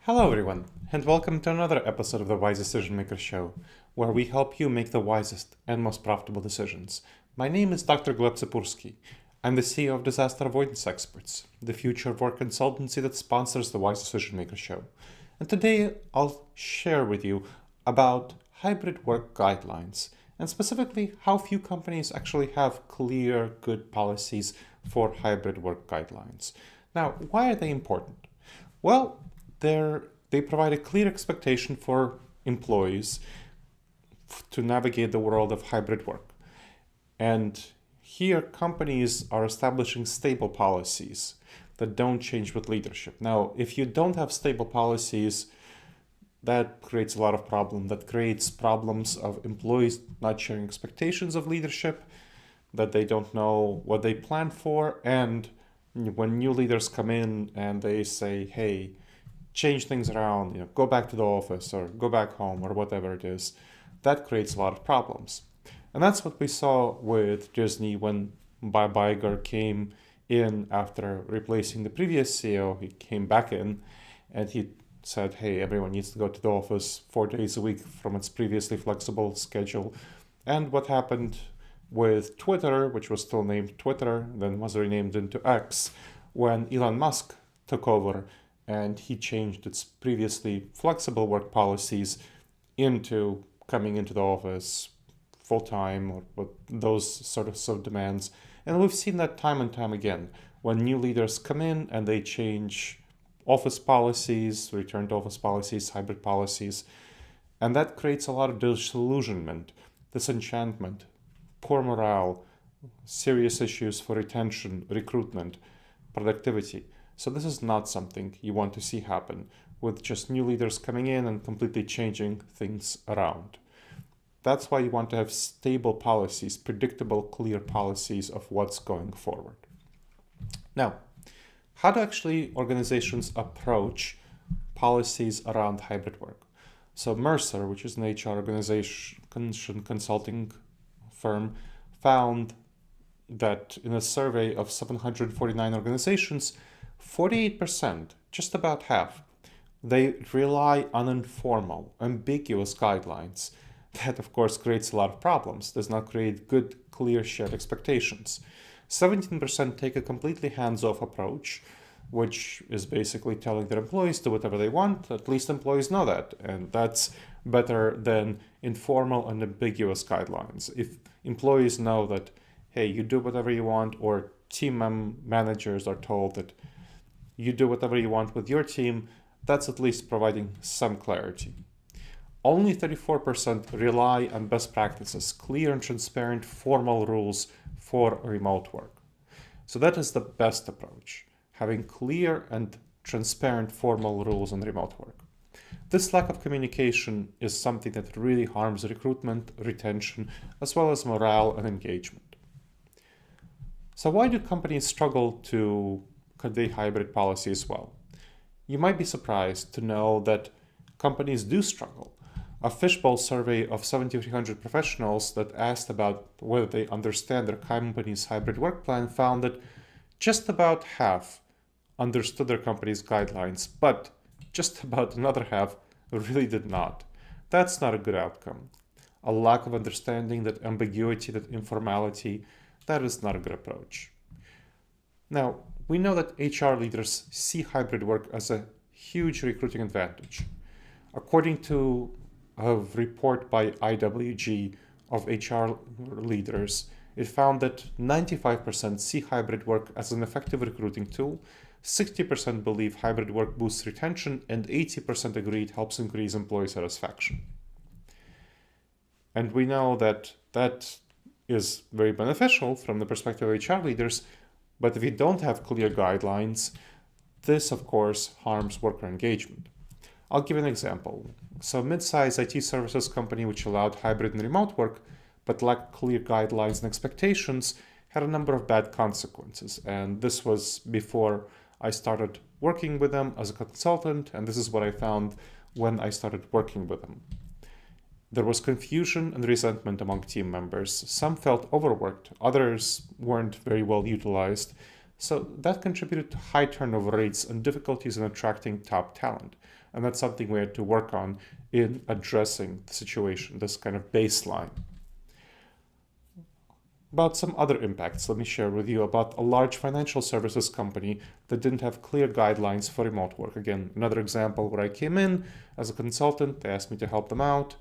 Hello, everyone, and welcome to another episode of the Wise Decision Maker Show, where we help you make the wisest and most profitable decisions. My name is Dr. Gleb Tsipursky. I'm the CEO of Disaster Avoidance Experts, the future of work consultancy that sponsors the Wise Decision Maker Show. And today I'll share with you about hybrid work guidelines, and specifically how few companies actually have clear, good policies for hybrid work guidelines. Now, why are they important? Well, they provide a clear expectation for employees to navigate the world of hybrid work. And here, companies are establishing stable policies that don't change with leadership. Now, if you don't have stable policies, that creates a lot of problems. That creates problems of employees not sharing expectations of leadership, that they don't know what they plan for. And when new leaders come in and they say, hey, change things around, go back to the office or go back home or whatever it is, that creates a lot of problems. And that's what we saw with Disney when Bob Iger came in after replacing the previous CEO. He came back in and he said, hey, everyone needs to go to the office 4 days a week from its previously flexible schedule. And what happened with Twitter, which was still named Twitter, then was renamed into X, when Elon Musk took over and he changed its previously flexible work policies into coming into the office full-time or with those sort of demands. And we've seen that time and time again when new leaders come in and they change office policies, return to office policies, hybrid policies, and that creates a lot of disillusionment, disenchantment, poor morale, serious issues for retention, recruitment, productivity. So this is not something you want to see happen with just new leaders coming in and completely changing things around. That's why you want to have stable policies, predictable, clear policies of what's going forward. Now, how do actually organizations approach policies around hybrid work? So Mercer, which is an HR organization consulting firm, found that in a survey of 749 organizations, 48%, just about half, they rely on informal, ambiguous guidelines. That, of course, creates a lot of problems, does not create good, clear, shared expectations. 17% take a completely hands-off approach, which is basically telling their employees to do whatever they want. At least employees know that, and that's better than informal and ambiguous guidelines. If employees know that, hey, you do whatever you want, or team managers are told that you do whatever you want with your team, that's at least providing some clarity. Only 34% rely on best practices, clear and transparent formal rules for remote work. So that is the best approach, having clear and transparent formal rules on remote work. This lack of communication is something that really harms recruitment, retention, as well as morale and engagement. So why do companies struggle to convey hybrid policies well? You might be surprised to know that companies do struggle. A fishbowl survey of 7,300 professionals that asked about whether they understand their company's hybrid work plan found that just about half understood their company's guidelines, but just about another half really did not. That's not a good outcome. A lack of understanding, that ambiguity, that informality, that is not a good approach. Now, we know that HR leaders see hybrid work as a huge recruiting advantage. According to a report by IWG of HR leaders, it found that 95% see hybrid work as an effective recruiting tool, 60% believe hybrid work boosts retention, and 80% agree it helps increase employee satisfaction. And we know that that is very beneficial from the perspective of HR leaders, but if you don't have clear guidelines, this, of course, harms worker engagement. I'll give an example. So a mid-sized IT services company which allowed hybrid and remote work, but lacked clear guidelines and expectations, had a number of bad consequences. And this was before I started working with them as a consultant, and this is what I found when I started working with them. There was confusion and resentment among team members. Some felt overworked, others weren't very well utilized. So that contributed to high turnover rates and difficulties in attracting top talent. And that's something we had to work on in addressing the situation, this kind of baseline. About some other impacts, let me share with you about a large financial services company that didn't have clear guidelines for remote work. Again, another example where I came in as a consultant, they asked me to help them out.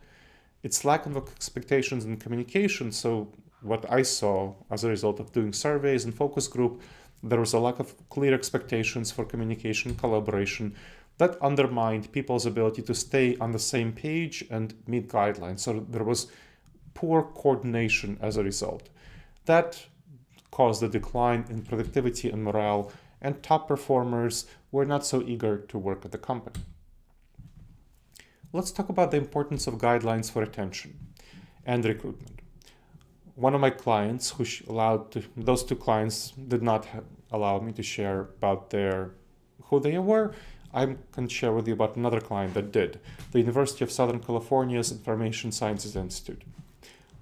It's lack of expectations and communication. So what I saw as a result of doing surveys and focus group, there was a lack of clear expectations for communication, collaboration that undermined people's ability to stay on the same page and meet guidelines. So there was poor coordination as a result. That caused a decline in productivity and morale, and top performers were not so eager to work at the company. Let's talk about the importance of guidelines for retention and recruitment. One of my clients, those two clients did not allow me to share about who they were. I can share with you about another client that did, the University of Southern California's Information Sciences Institute.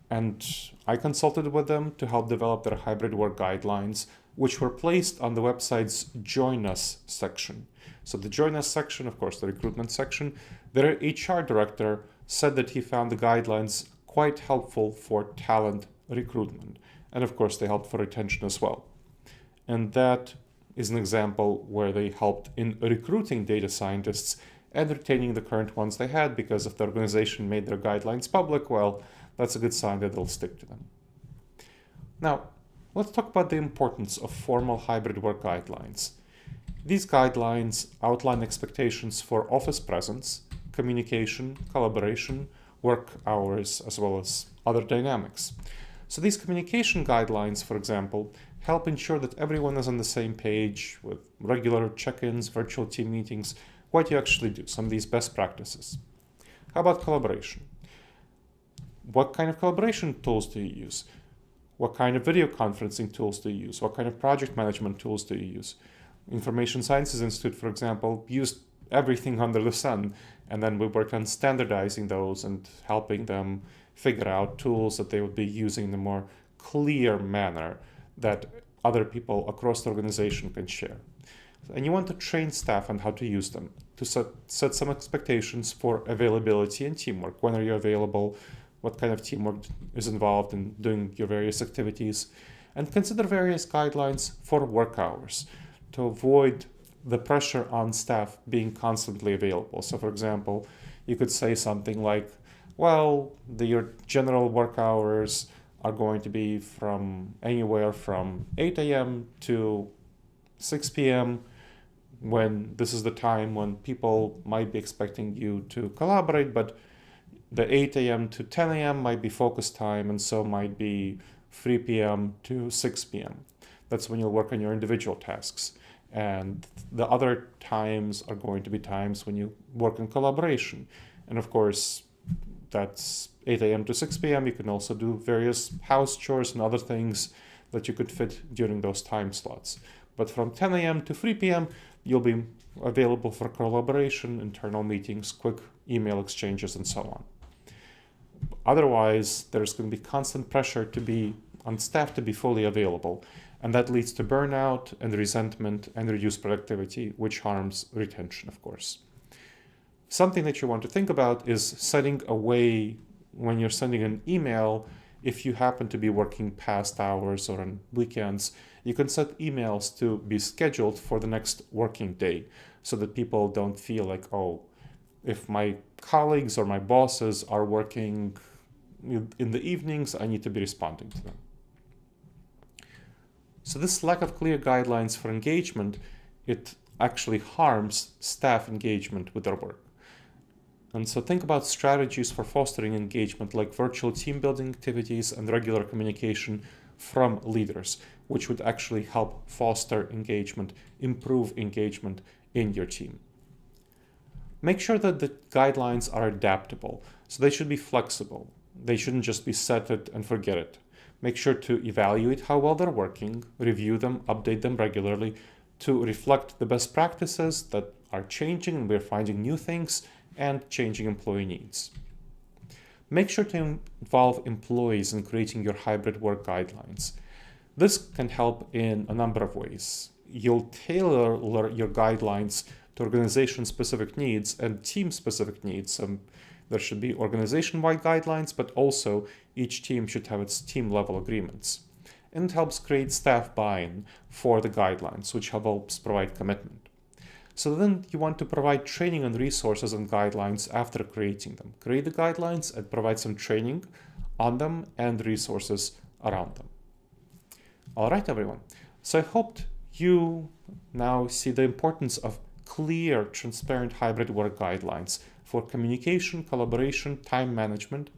And I consulted with them to help develop their hybrid work guidelines, which were placed on the website's Join Us section. So the Join Us section, of course, the recruitment section, their HR director said that he found the guidelines quite helpful for talent recruitment. And of course, they helped for retention as well. And that is an example where they helped in recruiting data scientists and retaining the current ones they had, because if the organization made their guidelines public, well, that's a good sign that they'll stick to them. Now, let's talk about the importance of formal hybrid work guidelines. These guidelines outline expectations for office presence, communication, collaboration, work hours, as well as other dynamics. So these communication guidelines, for example, help ensure that everyone is on the same page with regular check-ins, virtual team meetings, what you actually do, some of these best practices. How about collaboration? What kind of collaboration tools do you use? What kind of video conferencing tools do you use? What kind of project management tools do you use? Information Sciences Institute, for example, used everything under the sun, and then we worked on standardizing those and helping them figure out tools that they would be using in a more clear manner that other people across the organization can share. And you want to train staff on how to use them, to set some expectations for availability and teamwork. When are you available? What kind of teamwork is involved in doing your various activities? And consider various guidelines for work hours to avoid the pressure on staff being constantly available. So for example, you could say something like, well, your general work hours are going to be from anywhere from 8 a.m. to 6 p.m. when this is the time when people might be expecting you to collaborate, but the 8 a.m. to 10 a.m. might be focus time, and so might be 3 p.m. to 6 p.m. That's when you'll work on your individual tasks. And the other times are going to be times when you work in collaboration. And of course, that's 8 a.m. to 6 p.m. You can also do various house chores and other things that you could fit during those time slots. But from 10 a.m. to 3 p.m., you'll be available for collaboration, internal meetings, quick email exchanges, and so on. Otherwise, there's going to be constant pressure on staff to be fully available. And that leads to burnout and resentment and reduced productivity, which harms retention, of course. Something that you want to think about is setting a way when you're sending an email. If you happen to be working past hours or on weekends, you can set emails to be scheduled for the next working day so that people don't feel like, oh, if my colleagues or my bosses are working in the evenings, I need to be responding to them. So this lack of clear guidelines for engagement, it actually harms staff engagement with their work. And so think about strategies for fostering engagement, like virtual team building activities and regular communication from leaders, which would actually help foster engagement, improve engagement in your team. Make sure that the guidelines are adaptable, so they should be flexible. They shouldn't just be set it and forget it. Make sure to evaluate how well they're working, review them, update them regularly to reflect the best practices that are changing, and we're finding new things, and changing employee needs. Make sure to involve employees in creating your hybrid work guidelines. This can help in a number of ways. You'll tailor your guidelines to organization-specific needs and team-specific needs. There should be organization-wide guidelines, but also each team should have its team-level agreements. And it helps create staff buy-in for the guidelines, which helps provide commitment. So then you want to provide training and resources and guidelines after creating them. Create the guidelines and provide some training on them and resources around them. All right, everyone. So I hope you now see the importance of clear, transparent hybrid work guidelines for communication, collaboration, time management.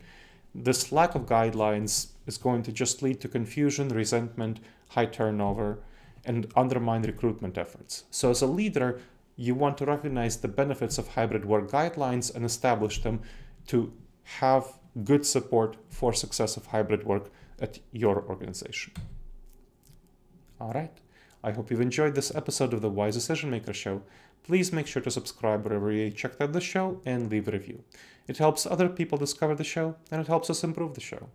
This lack of guidelines is going to just lead to confusion, resentment, high turnover, and undermine recruitment efforts. So as a leader, you want to recognize the benefits of hybrid work guidelines and establish them to have good support for success of hybrid work at your organization. All right. I hope you've enjoyed this episode of the Wise Decision Maker Show. Please make sure to subscribe wherever you checked out the show and leave a review. It helps other people discover the show, and it helps us improve the show.